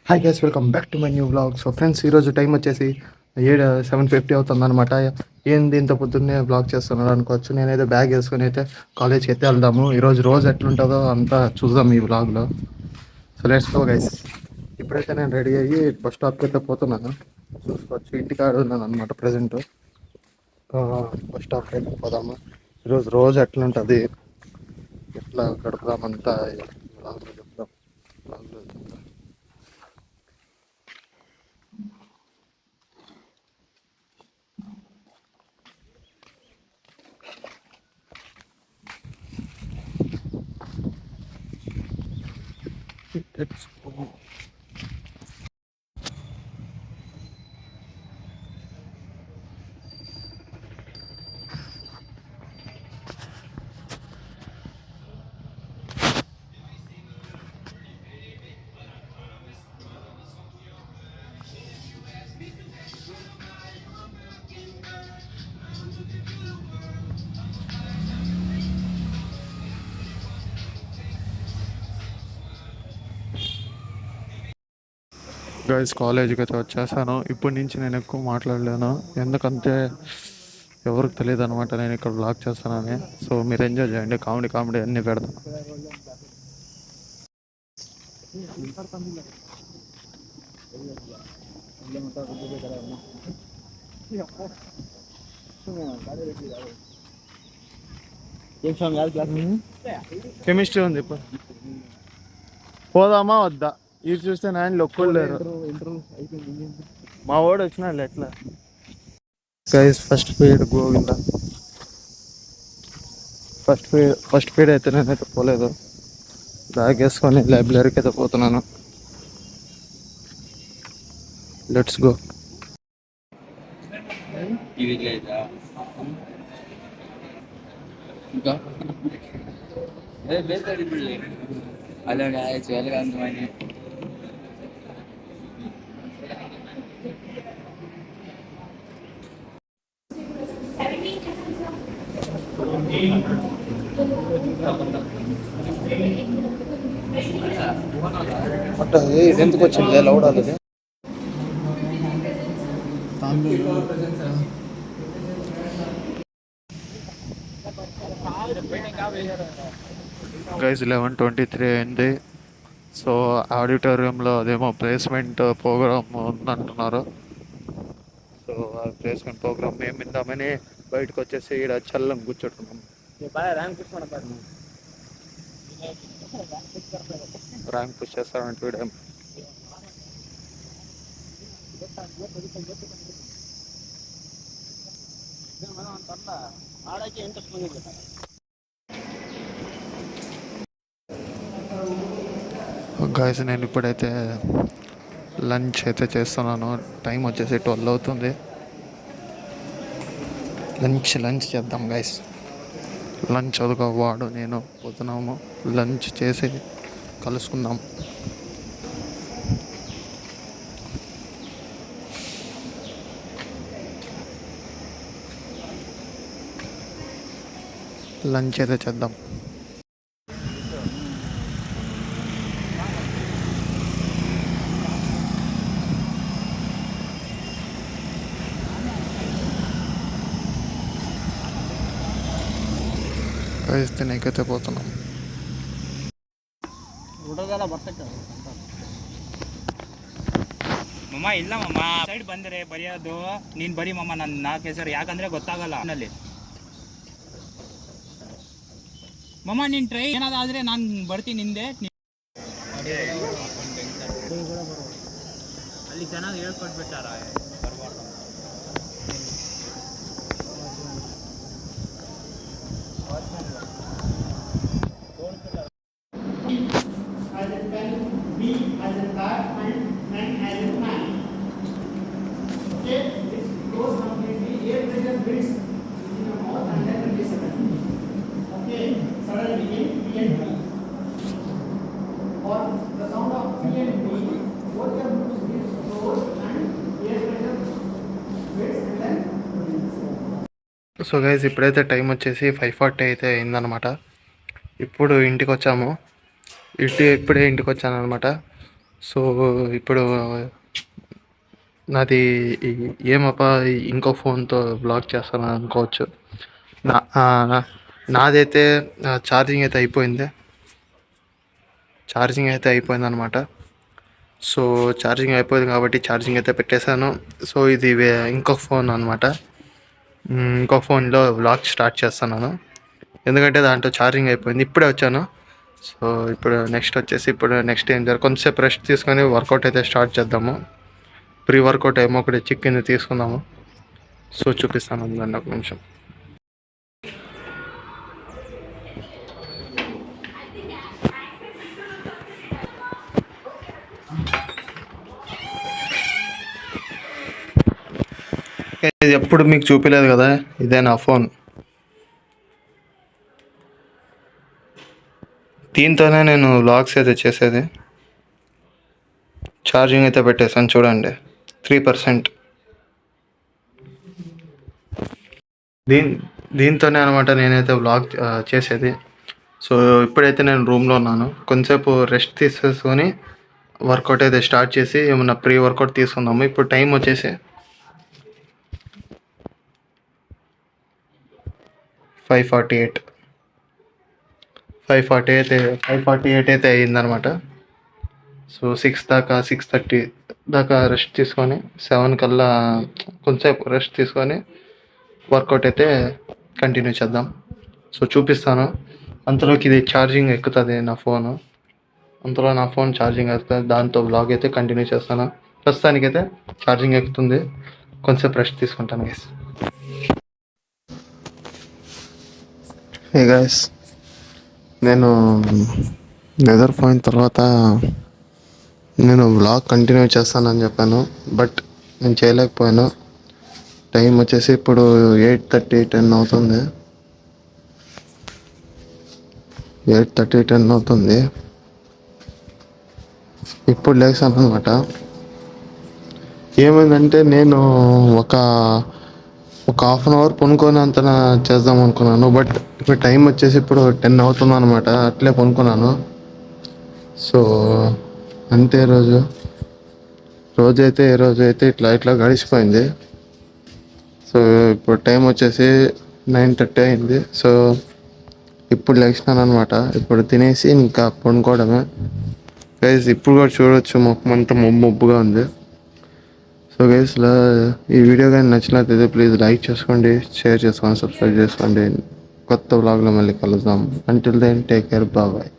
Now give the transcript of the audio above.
Hi guys, welcome back to my new vlog. So friends, ఈరోజు time వచ్చేసి 7:50 అవుతుందన్నమాట. ఏంది ఇంత పొద్దున్నే వ్లాగ్ చేస్తున్నారు అనుకోవచ్చు. నేనైతే బ్యాగ్ వేసుకొని అయితే కాలేజ్కి అయితే వెళ్దాము. ఈరోజు రోజు ఎట్లుంటుందో అంతా చూద్దాం ఈ వ్లాగ్లో. So let's go guys. ఇప్పుడైతే నేను రెడీ అయ్యి బస్ స్టాప్కి అయితే పోతున్నాను. చూసుకోవచ్చు, ఇంటికాడ ఉన్నాను అనమాట ప్రజెంట్. బస్ స్టాప్కి అయితే పోదాము. ఈరోజు రోజు ఎట్లుంటుంది, ఎట్లా గడుపుదామంతా వ్లాగ్లో చెప్దాం. వ్లాగ్లో చెప్దాం. Let's go. గైస్, కాలేజీకి అయితే వచ్చేసాను. ఇప్పటి నుంచి నేను ఎక్కువ మాట్లాడలేను, ఎందుకంటే ఎవరికి తెలియదు అనమాట నేను ఇక్కడ బ్లాగ్ చేస్తానని. సో మీరు ఎంజాయ్ చేయండి, కామెడీ కామెడీ అన్నీ పెడతాను. కెమిస్ట్రీ ఉంది, ఇప్పుడు పోదామా వద్దా? ఇది చూస్తే నాయన ఒక్కళ్ళు లేరు. మా వాడు వచ్చినా ఎట్లా guys? First period Govinda. First period అయితే నేనైతే పోలేదు. బ్యాగ్ వేసుకొని లైబ్రరీకి అయితే పోతున్నాను. Let's go. ఇది ఎందుకు వచ్చింది లౌడ్ అది? గైజ్ 11:23 అయింది. సో ఆడిటోరియంలో అదేమో ప్లేస్మెంట్ ప్రోగ్రామ్ ఉందంటున్నారు. సో ఆ ప్లేస్మెంట్ ప్రోగ్రామ్ మేము విందామని బయటకు వచ్చేసి ఇక్కడ చల్లం కూర్చోట్టున్నాం. ర్యాంక్ పుష్ చేస్తారంటే వీడేం. గాయస్, నేను ఇప్పుడైతే లంచ్ అయితే చేస్తున్నాను. టైం వచ్చేసి 12 అవుతుంది. లంచ్ చేద్దాం గైస్. లంచ్ అదుగా వాడు నేను పోతున్నాము. లంచ్ చేసి కలుసుకుందాం. లంచ్ అయితే చేద్దాం. గైస్, తినేకైతే పోతున్నాం. ಮಮ್ಮ ಇಲ್ಲ ಮಮ್ಮ ಸೈಡ್ ಬಂದರೆ ಬರೆಯೋದು ನೀನ್ ಬರಿ ಮಮ್ಮ. ನನ್ನ 4 ಹೆಸರು ಯಾಕಂದ್ರೆ ಗೊತ್ತಾಗಲ್ಲ ಅಲ್ಲಿ ಮಮ್ಮ. ನೀನ್ ಟ್ರೈ ಏನಾದ್ರೆ ನಾನು ಬರ್ತೀನಿ ಹಿಂದೆ. ಅಲ್ಲಿ ಚೆನ್ನಾಗಿ ಹೇಳ್ಕೊಟ್ಬಿಟ್ಟಾರ. సో గైస్, ఇప్పుడైతే టైం వచ్చేసి 5:40 అయితే అయిందనమాట. ఇప్పుడు ఇంటికి వచ్చాము. ఇప్పుడే ఇంటికి వచ్చాను అనమాట. సో ఇప్పుడు నాది ఏమప్పా ఇంకో ఫోన్తో బ్లాగ్ చేస్తాను అనుకోవచ్చు. నా నాదైతే ఛార్జింగ్ అయితే అయిపోయింది. అనమాట. సో ఛార్జింగ్ అయిపోయింది కాబట్టి ఛార్జింగ్ అయితే పెట్టేశాను. సో ఇది ఇంకొక ఫోన్ అనమాట. ఇంకో ఫోన్లో వ్లాగ్ స్టార్ట్ చేస్తున్నాను, ఎందుకంటే దాంట్లో ఛార్జింగ్ అయిపోయింది. ఇప్పుడే వచ్చాను. సో ఇప్పుడు నెక్స్ట్ ఏం జరగదు, కొంచెంసేపు రెస్ట్ తీసుకొని వర్కౌట్ అయితే స్టార్ట్ చేద్దాము. ప్రీ వర్కౌట్ ఏమో ఒకటి చికెన్ తీసుకుందాము. సో చూపిస్తాను అందులో ఒక నిమిషం. ఇది ఎప్పుడు మీకు చూపించలేదు కదా, ఇదే నా ఫోన్. దీంతోనే నేను వ్లాగ్స్ అయితే చేసేది. ఛార్జింగ్ అయితే పెట్టేసాను చూడండి, 3%. దీంతోనే అనమాట నేనైతే వ్లాగ్ చేసేది. సో ఇప్పుడైతే నేను రూమ్లో ఉన్నాను, కొంచెంసేపు రెస్ట్ తీసేసుకొని వర్కౌట్ అయితే స్టార్ట్ చేసి ఏమన్నా ప్రీ వర్కౌట్ తీసుకుందాము. ఇప్పుడు టైం వచ్చేసి 5:48 అయితే అయ్యిందనమాట. సో 6:30 దాకా రెస్ట్ తీసుకొని 7 కల్లా కొంచెంసేపు రెస్ట్ తీసుకొని వర్కౌట్ అయితే కంటిన్యూ చేద్దాం. సో చూపిస్తాను. అంతలోకి ఇది ఛార్జింగ్ ఎక్కుతుంది నా ఫోను. ఛార్జింగ్ ఎక్కుతుంది, దాంతో బ్లాగ్ అయితే కంటిన్యూ చేస్తాను. ప్రస్తుతానికైతే ఛార్జింగ్ ఎక్కుతుంది, కొంచెంసేపు రెస్ట్ తీసుకుంటాను గైస్. హే గైస్, నేను నిద్రపోయిన తర్వాత నేను వ్లాగ్ కంటిన్యూ చేస్తానని చెప్పాను, బట్ నేను చేయలేకపోయాను. టైం వచ్చేసి ఇప్పుడు 8:30, 10 అవుతుంది. 8:30, 10 అవుతుంది. ఇప్పుడు లేచాను అనమాట. ఏమైందంటే నేను ఒక హాఫ్ అన్ అవర్ పనుకొని అంత చేద్దాం అనుకున్నాను, బట్ ఇప్పుడు టైం వచ్చేసి ఇప్పుడు 10 అవుతుంది అనమాట. అట్లే పనుకున్నాను. సో అంతే, రోజైతే ఇట్లా గడిచిపోయింది. సో ఇప్పుడు టైం వచ్చేసి 9:30 అయింది. సో ఇప్పుడు లేచినాను అనమాట. ఇప్పుడు తినేసి ఇంకా పనుకోవడమే గైస్. ఇప్పుడు కూడా చూడొచ్చు, మొత్తం అంతా మబ్బుగా ఉంది. సో గైస్, ఈ వీడియో కానీ నచ్చినట్లయితే ప్లీజ్ లైక్ చేసుకోండి, షేర్ చేసుకోండి, సబ్స్క్రైబ్ చేసుకోండి. కొత్త వ్లాగ్లో మళ్ళీ కలుద్దాం. Until then take care, bye.